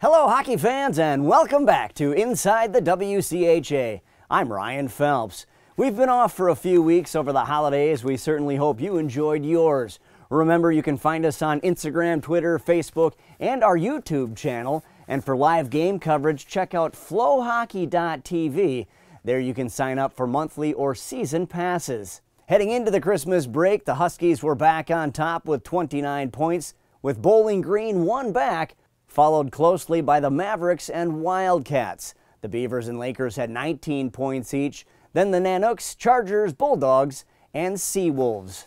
Hello hockey fans and welcome back to Inside the WCHA. I'm Ryan Phelps. We've been off for a few weeks over the holidays. We certainly hope you enjoyed yours. Remember, you can find us on Instagram, Twitter, Facebook, and our YouTube channel. And for live game coverage, check out flowhockey.tv. There you can sign up for monthly or season passes. Heading into the Christmas break, the Huskies were back on top with 29 points, with Bowling Green one back, followed closely by the Mavericks and Wildcats. The Beavers and Lakers had 19 points each, then the Nanooks, Chargers, Bulldogs, and Seawolves.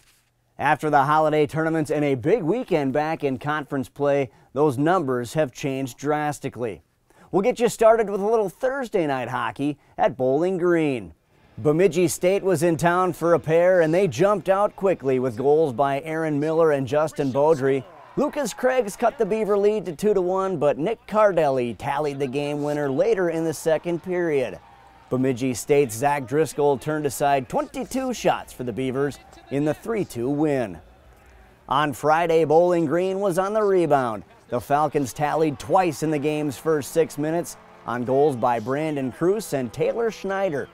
After the holiday tournaments and a big weekend back in conference play, those numbers have changed drastically. We'll get you started with a little Thursday night hockey at Bowling Green. Bemidji State was in town for a pair, and they jumped out quickly with goals by Aaron Miller and Justin Beaudry. Lucas Craigs cut the Beaver lead to 2-1, but Nick Cardelli tallied the game winner later in the second period. Bemidji State's Zach Driscoll turned aside 22 shots for the Beavers in the 3-2 win. On Friday, Bowling Green was on the rebound. The Falcons tallied twice in the game's first 6 minutes on goals by Brandon Cruz and Taylor Schneider.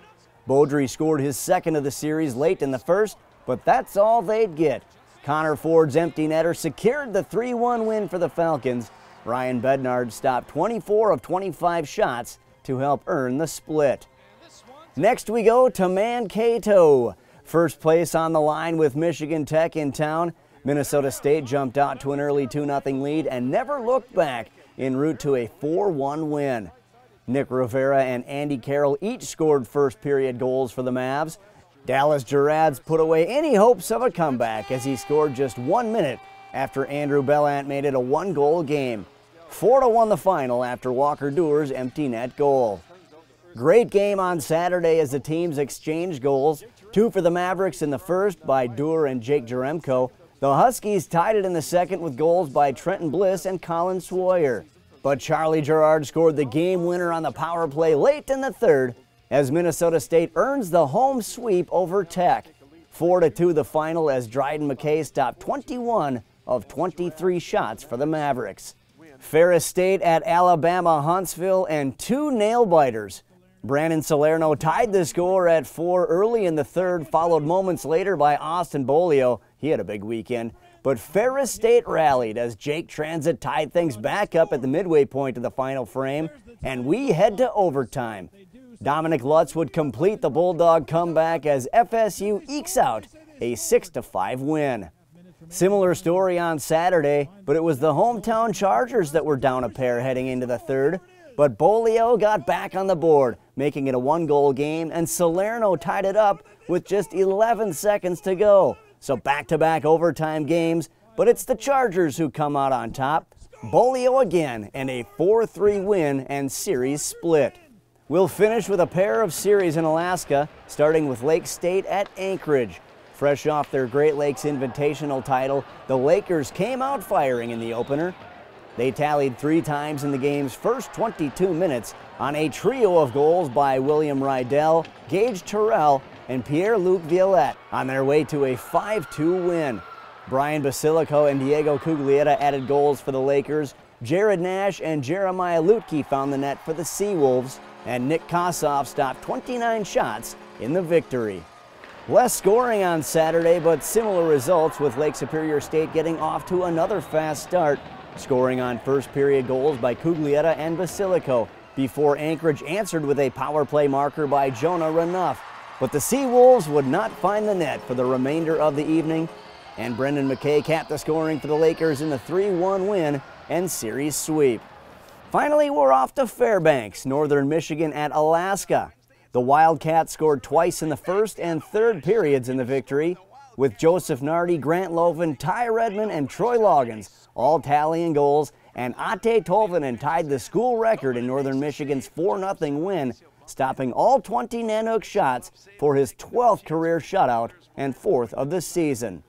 Beaudry scored his second of the series late in the first, but that's all they'd get. Connor Ford's empty netter secured the 3-1 win for the Falcons. Ryan Bednard stopped 24 of 25 shots to help earn the split. Next we go to Mankato. First place on the line with Michigan Tech in town. Minnesota State jumped out to an early 2-0 lead and never looked back en route to a 4-1 win. Nick Rivera and Andy Carroll each scored first period goals for the Mavs. Dallas Gerads put away any hopes of a comeback as he scored just 1 minute after Andrew Bellant made it a 1-goal game. 4-1 the final after Walker Dewar's empty net goal. Great game on Saturday as the teams exchanged goals. 2 for the Mavericks in the first by Dewar and Jake Jaremko. The Huskies tied it in the second with goals by Trenton Bliss and Colin Swoyer. But Charlie Gerard scored the game winner on the power play late in the third as Minnesota State earns the home sweep over Tech. 4-2 the final as Dryden McKay stopped 21 of 23 shots for the Mavericks. Ferris State at Alabama Huntsville and 2 nail-biters. Brandon Salerno tied the score at 4 early in the third, followed moments later by Austin Bolio. He had a big weekend. But Ferris State rallied as Jake Transit tied things back up at the midway point of the final frame, and we head to overtime. Dominic Lutz would complete the Bulldog comeback as FSU ekes out a 6-5 win. Similar story on Saturday, but it was the hometown Chargers that were down a pair heading into the third. But Bolio got back on the board, making it a 1-goal game, and Salerno tied it up with just 11 seconds to go. So back-to-back overtime games, but it's the Chargers who come out on top. Bolio again, and a 4-3 win and series split. We'll finish with a pair of series in Alaska, starting with Lake State at Anchorage. Fresh off their Great Lakes Invitational title, the Lakers came out firing in the opener. They tallied 3 times in the game's first 22 minutes on a trio of goals by William Rydell, Gage Terrell, and Pierre-Luc Violette on their way to a 5-2 win. Brian Basilico and Diego Cuglietta added goals for the Lakers. Jared Nash and Jeremiah Lutke found the net for the Seawolves, and Nick Kossoff stopped 29 shots in the victory. Less scoring on Saturday, but similar results, with Lake Superior State getting off to another fast start, scoring on first period goals by Cuglietta and Basilico, before Anchorage answered with a power play marker by Jonah Renouf. But the Seawolves would not find the net for the remainder of the evening, and Brendan McKay capped the scoring for the Lakers in the 3-1 win and series sweep. Finally, we're off to Fairbanks, northern Michigan at Alaska. The Wildcats scored twice in the first and third periods in the victory, with Joseph Nardi, Grant Loven, Ty Redmond, and Troy Loggins all tallying goals, and Ate Tolvanen tied the school record in northern Michigan's 4-0 win, stopping all 20 Nanook shots for his 12th career shutout and 4th of the season.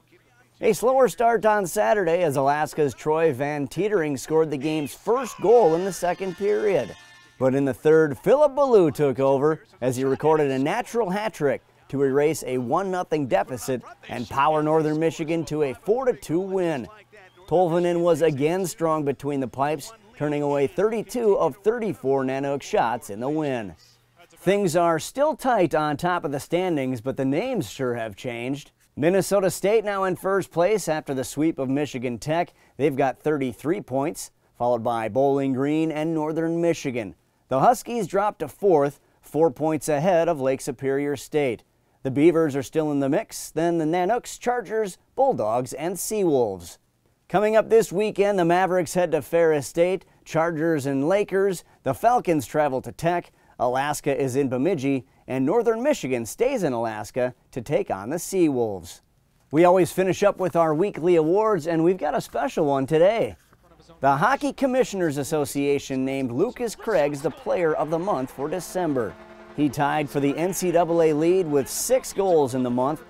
A slower start on Saturday as Alaska's Troy Van Teetering scored the game's first goal in the second period. But in the third, Philip Ballou took over as he recorded a natural hat-trick to erase a 1-0 deficit and power Northern Michigan to a 4-2 win. Tolvanen was again strong between the pipes, turning away 32 of 34 Nanook shots in the win. Things are still tight on top of the standings, but the names sure have changed. Minnesota State now in first place after the sweep of Michigan Tech. They've got 33 points, followed by Bowling Green and Northern Michigan. The Huskies dropped to fourth, 4 points ahead of Lake Superior State. The Beavers are still in the mix, then the Nanooks, Chargers, Bulldogs, and Seawolves. Coming up this weekend, the Mavericks head to Ferris State, Chargers and Lakers. The Falcons travel to Tech. Alaska is in Bemidji, and Northern Michigan stays in Alaska to take on the Seawolves. We always finish up with our weekly awards, and we've got a special one today. The Hockey Commissioners Association named Lucas Craigs the Player of the Month for December. He tied for the NCAA lead with 6 goals in the month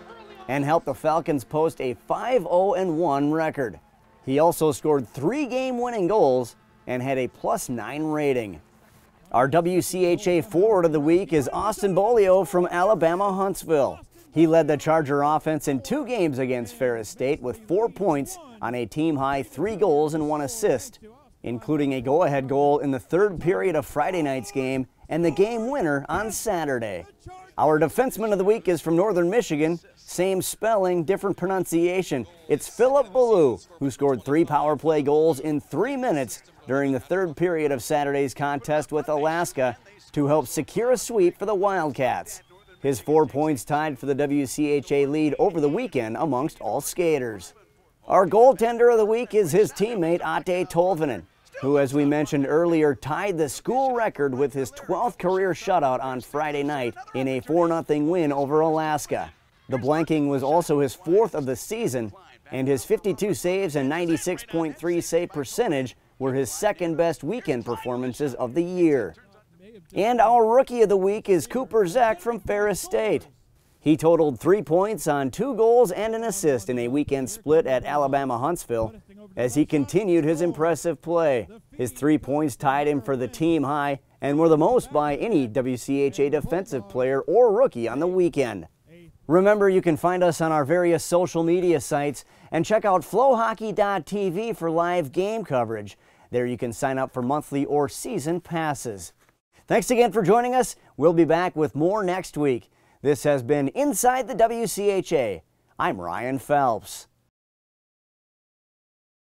and helped the Falcons post a 5-0-1 record. He also scored 3 game-winning goals and had a +9 rating. Our WCHA Forward of the Week is Austin Bolio from Alabama Huntsville. He led the Charger offense in 2 games against Ferris State with 4 points on a team-high 3 goals and 1 assist, including a go-ahead goal in the 3rd period of Friday night's game and the game winner on Saturday. Our Defenseman of the Week is from Northern Michigan. Same spelling, different pronunciation. It's Philip Ballou, who scored 3 power play goals in 3 minutes during the 3rd period of Saturday's contest with Alaska to help secure a sweep for the Wildcats. His 4 points tied for the WCHA lead over the weekend amongst all skaters. Our goaltender of the week is his teammate Ate Tolvanen, who, as we mentioned earlier, tied the school record with his 12th career shutout on Friday night in a 4-0 win over Alaska. The blanking was also his 4th of the season, and his 52 saves and 96.3 save percentage were his 2nd-best weekend performances of the year. And our Rookie of the Week is Cooper Zek from Ferris State. He totaled 3 points on 2 goals and an assist in a weekend split at Alabama Huntsville as he continued his impressive play. His 3 points tied him for the team high and were the most by any WCHA defensive player or rookie on the weekend. Remember, you can find us on our various social media sites and check out flowhockey.tv for live game coverage. There you can sign up for monthly or season passes. Thanks again for joining us. We'll be back with more next week. This has been Inside the WCHA. I'm Ryan Phelps.